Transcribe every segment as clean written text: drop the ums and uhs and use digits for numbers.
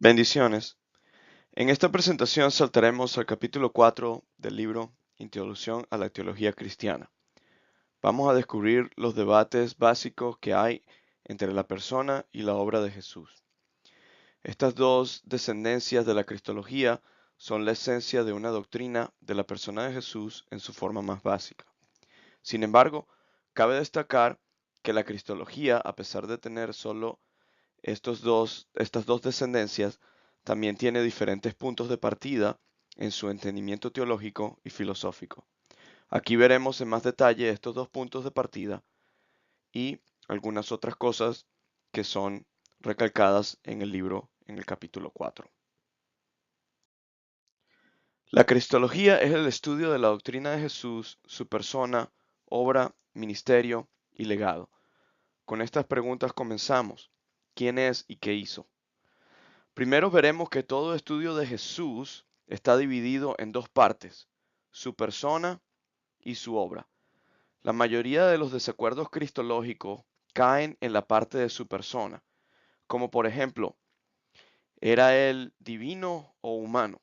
Bendiciones. En esta presentación saltaremos al capítulo 4 del libro Introducción a la Teología Cristiana. Vamos a descubrir los debates básicos que hay entre la persona y la obra de Jesús. Estas dos descendencias de la cristología son la esencia de una doctrina de la persona de Jesús en su forma más básica. Sin embargo, cabe destacar que la cristología, a pesar de tener solo estas dos descendencias, también tiene diferentes puntos de partida en su entendimiento teológico y filosófico. Aquí veremos en más detalle estos dos puntos de partida y algunas otras cosas que son recalcadas en el libro en el capítulo 4. La cristología es el estudio de la doctrina de Jesús, su persona, obra, ministerio y legado. Con estas preguntas comenzamos. ¿Quién es y qué hizo? Primero veremos que todo estudio de Jesús está dividido en dos partes, su persona y su obra. La mayoría de los desacuerdos cristológicos caen en la parte de su persona, como por ejemplo, ¿era él divino o humano?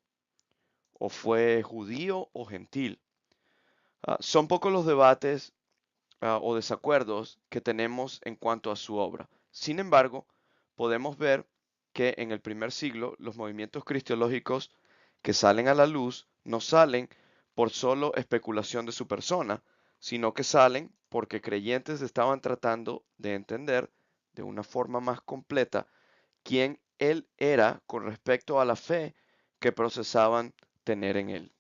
¿O fue judío o gentil? Son pocos los debates o desacuerdos que tenemos en cuanto a su obra. Sin embargo, podemos ver que en el primer siglo los movimientos cristológicos que salen a la luz no salen por solo especulación de su persona, sino que salen porque creyentes estaban tratando de entender de una forma más completa quién él era con respecto a la fe que procesaban tener en él.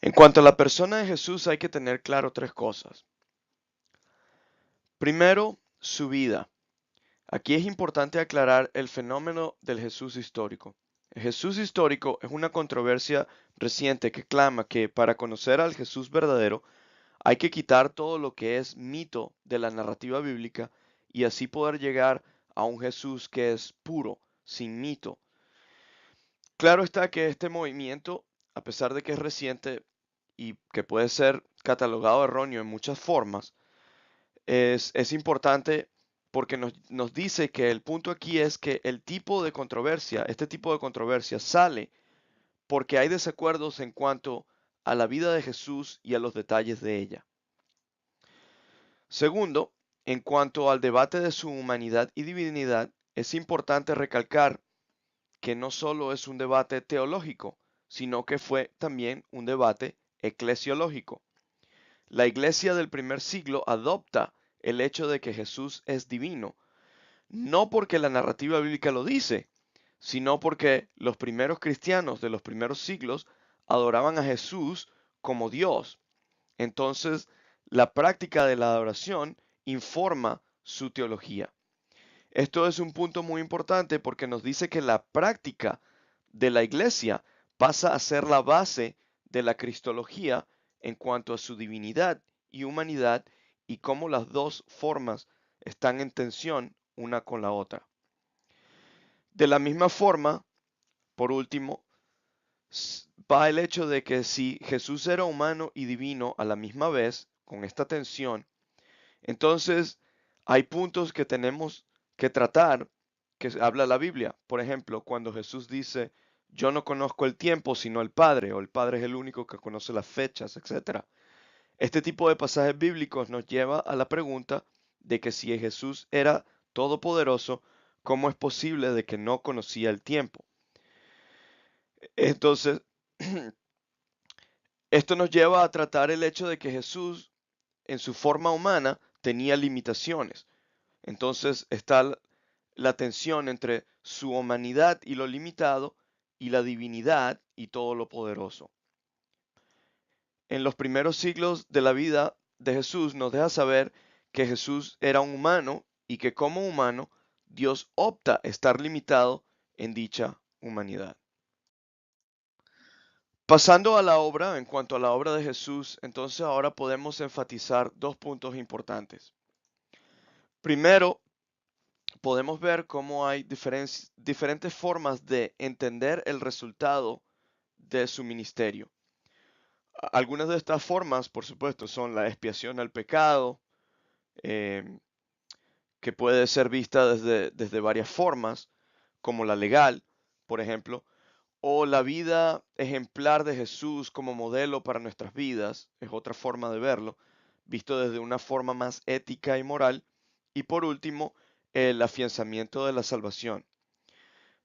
En cuanto a la persona de Jesús hay que tener claro tres cosas. Primero, su vida. Aquí es importante aclarar el fenómeno del Jesús histórico. El Jesús histórico es una controversia reciente que clama que para conocer al Jesús verdadero hay que quitar todo lo que es mito de la narrativa bíblica y así poder llegar a un Jesús que es puro, sin mito. Claro está que este movimiento, a pesar de que es reciente y que puede ser catalogado erróneo en muchas formas, es importante porque nos dice que el punto aquí es que el tipo de controversia, este tipo de controversia sale porque hay desacuerdos en cuanto a la vida de Jesús y a los detalles de ella. Segundo, en cuanto al debate de su humanidad y divinidad, es importante recalcar que no solo es un debate teológico, sino que fue también un debate eclesiológico. La iglesia del primer siglo adopta el hecho de que Jesús es divino, no porque la narrativa bíblica lo dice, sino porque los primeros cristianos de los primeros siglos adoraban a Jesús como Dios. Entonces, la práctica de la adoración informa su teología. Esto es un punto muy importante porque nos dice que la práctica de la iglesia pasa a ser la base de la cristología en cuanto a su divinidad y humanidad y cómo las dos formas están en tensión una con la otra. De la misma forma, por último, va el hecho de que si Jesús era humano y divino a la misma vez, con esta tensión, entonces hay puntos que tenemos que tratar que habla la Biblia. Por ejemplo, cuando Jesús dice, yo no conozco el tiempo sino el Padre, o el Padre es el único que conoce las fechas, etc. Este tipo de pasajes bíblicos nos lleva a la pregunta de que si Jesús era todopoderoso, ¿cómo es posible de que no conocía el tiempo? Entonces, esto nos lleva a tratar el hecho de que Jesús, en su forma humana, tenía limitaciones. Entonces está la tensión entre su humanidad y lo limitado y la divinidad y todo lo poderoso. En los primeros siglos de la vida de Jesús nos deja saber que Jesús era un humano y que como humano Dios opta estar limitado en dicha humanidad. Pasando a la obra, en cuanto a la obra de Jesús, entonces ahora podemos enfatizar dos puntos importantes. Primero, podemos ver cómo hay diferentes formas de entender el resultado de su ministerio. Algunas de estas formas, por supuesto, son la expiación al pecado, eh, que puede ser vista desde varias formas. como la legal, por ejemplo, o la vida ejemplar de Jesús como modelo para nuestras vidas, es otra forma de verlo, visto desde una forma más ética y moral. Y por último, el afianzamiento de la salvación.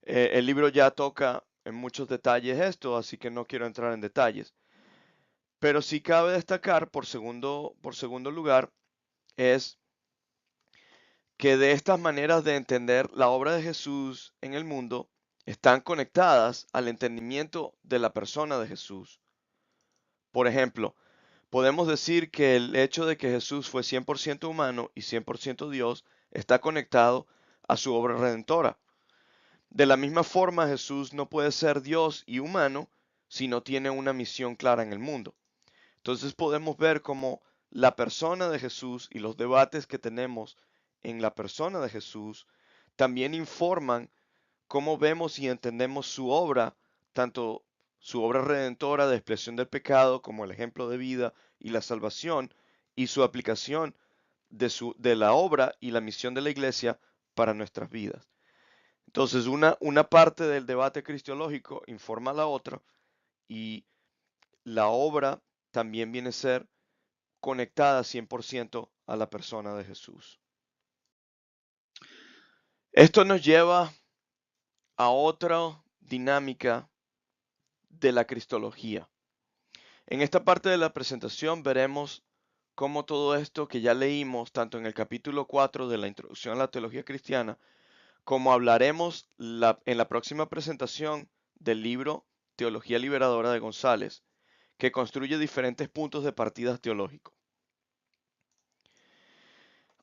El libro ya toca en muchos detalles esto, así que no quiero entrar en detalles. Pero sí cabe destacar, por segundo lugar, es que de estas maneras de entender la obra de Jesús en el mundo están conectadas al entendimiento de la persona de Jesús. Por ejemplo, podemos decir que el hecho de que Jesús fue 100% humano y 100% Dios está conectado a su obra redentora. De la misma forma, Jesús no puede ser Dios y humano si no tiene una misión clara en el mundo. Entonces podemos ver cómo la persona de Jesús y los debates que tenemos en la persona de Jesús también informan cómo vemos y entendemos su obra, tanto su obra redentora de expiación del pecado como el ejemplo de vida y la salvación, y su aplicación de la obra y la misión de la iglesia para nuestras vidas. Entonces, una parte del debate cristiológico informa a la otra y la obra también viene a ser conectada 100% a la persona de Jesús. Esto nos lleva a otra dinámica de la cristología. En esta parte de la presentación veremos cómo todo esto que ya leímos, tanto en el capítulo 4 de la introducción a la teología cristiana, como hablaremos en la próxima presentación del libro Teología Liberadora de González, que construye diferentes puntos de partida teológicos.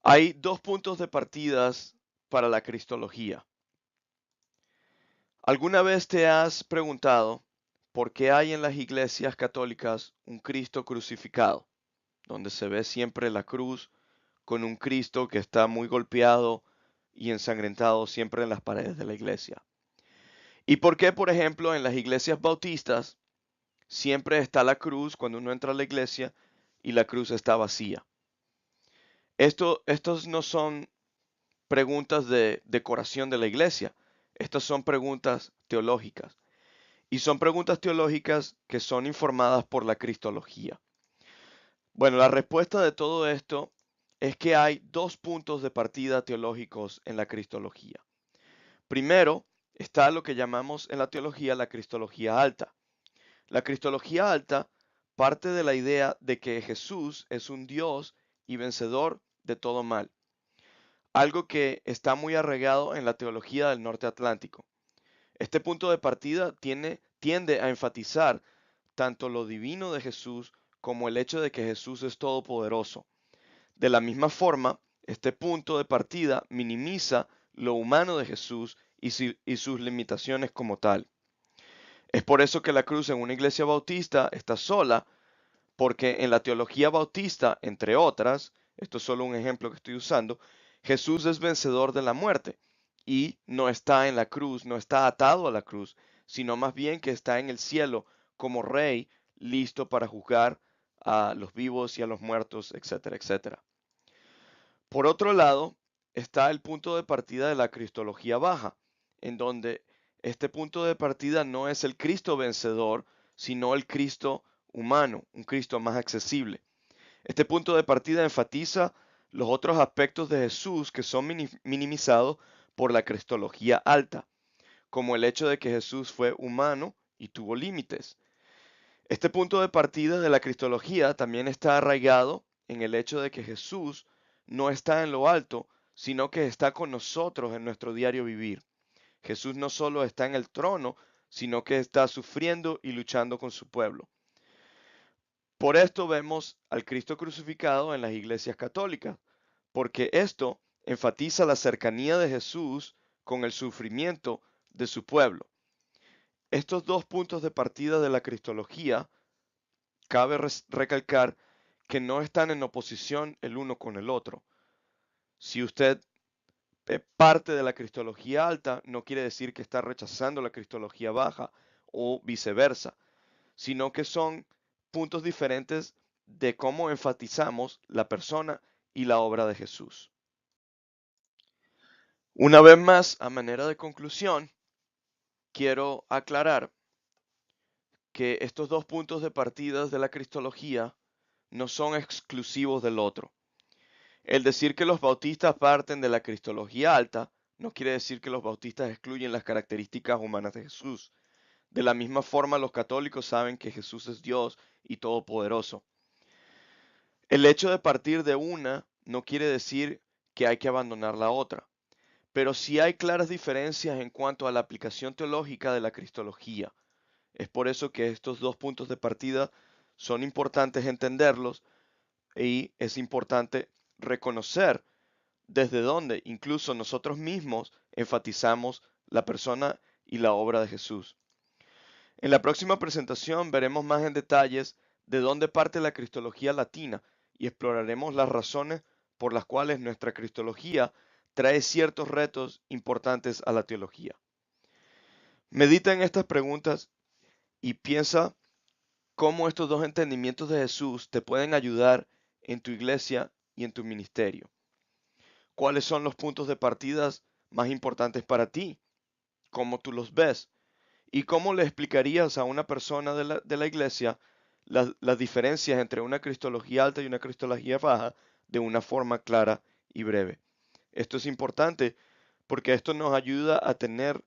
Hay dos puntos de partidas para la cristología. ¿Alguna vez te has preguntado por qué hay en las iglesias católicas un Cristo crucificado, donde se ve siempre la cruz con un Cristo que está muy golpeado y ensangrentado siempre en las paredes de la iglesia? ¿Y por qué, por ejemplo, en las iglesias bautistas siempre está la cruz cuando uno entra a la iglesia y la cruz está vacía? Estos no son preguntas de decoración de la iglesia, estas son preguntas teológicas. Y son preguntas teológicas que son informadas por la cristología. Bueno, la respuesta de todo esto es que hay dos puntos de partida teológicos en la cristología. Primero, está lo que llamamos en la teología la cristología alta. La cristología alta parte de la idea de que Jesús es un Dios y vencedor de todo mal, algo que está muy arraigado en la teología del norte atlántico. Este punto de partida tiende a enfatizar tanto lo divino de Jesús como el hecho de que Jesús es todopoderoso. De la misma forma, este punto de partida minimiza lo humano de Jesús y sus limitaciones como tal. Es por eso que la cruz en una iglesia bautista está sola, porque en la teología bautista, entre otras, esto es solo un ejemplo que estoy usando, Jesús es vencedor de la muerte y no está en la cruz, no está atado a la cruz, sino más bien que está en el cielo como rey, listo para juzgar a los vivos y a los muertos, etcétera, etcétera. Por otro lado, está el punto de partida de la cristología baja, en donde este punto de partida no es el Cristo vencedor, sino el Cristo humano, un Cristo más accesible. Este punto de partida enfatiza los otros aspectos de Jesús que son minimizados por la cristología alta, como el hecho de que Jesús fue humano y tuvo límites. Este punto de partida de la cristología también está arraigado en el hecho de que Jesús no está en lo alto, sino que está con nosotros en nuestro diario vivir. Jesús no solo está en el trono, sino que está sufriendo y luchando con su pueblo. Por esto vemos al Cristo crucificado en las iglesias católicas, porque esto enfatiza la cercanía de Jesús con el sufrimiento de su pueblo. Estos dos puntos de partida de la cristología, cabe recalcar que no están en oposición el uno con el otro. Si usted parte de la cristología alta, no quiere decir que está rechazando la cristología baja o viceversa, sino que son puntos diferentes de cómo enfatizamos la persona y la obra de Jesús. Una vez más, a manera de conclusión, quiero aclarar que estos dos puntos de partida de la cristología no son exclusivos del otro. El decir que los bautistas parten de la cristología alta no quiere decir que los bautistas excluyen las características humanas de Jesús. De la misma forma, los católicos saben que Jesús es Dios y todopoderoso. El hecho de partir de una no quiere decir que hay que abandonar la otra, pero sí hay claras diferencias en cuanto a la aplicación teológica de la cristología. Es por eso que estos dos puntos de partida son importantes entenderlos y es importante reconocer desde donde incluso nosotros mismos enfatizamos la persona y la obra de Jesús. En la próxima presentación veremos más en detalles de dónde parte la cristología latina y exploraremos las razones por las cuales nuestra cristología trae ciertos retos importantes a la teología. Medita en estas preguntas y piensa cómo estos dos entendimientos de Jesús te pueden ayudar en tu iglesia y en tu ministerio. ¿Cuáles son los puntos de partida más importantes para ti? ¿Cómo tú los ves? ¿Y cómo le explicarías a una persona de la iglesia las diferencias entre una cristología alta y una cristología baja de una forma clara y breve? Esto es importante porque esto nos ayuda a tener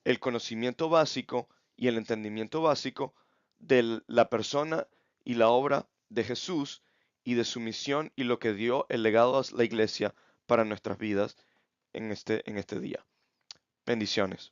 el conocimiento básico y el entendimiento básico de la persona y la obra de Jesús y de su misión y lo que dio el legado a la iglesia para nuestras vidas en este día. Bendiciones.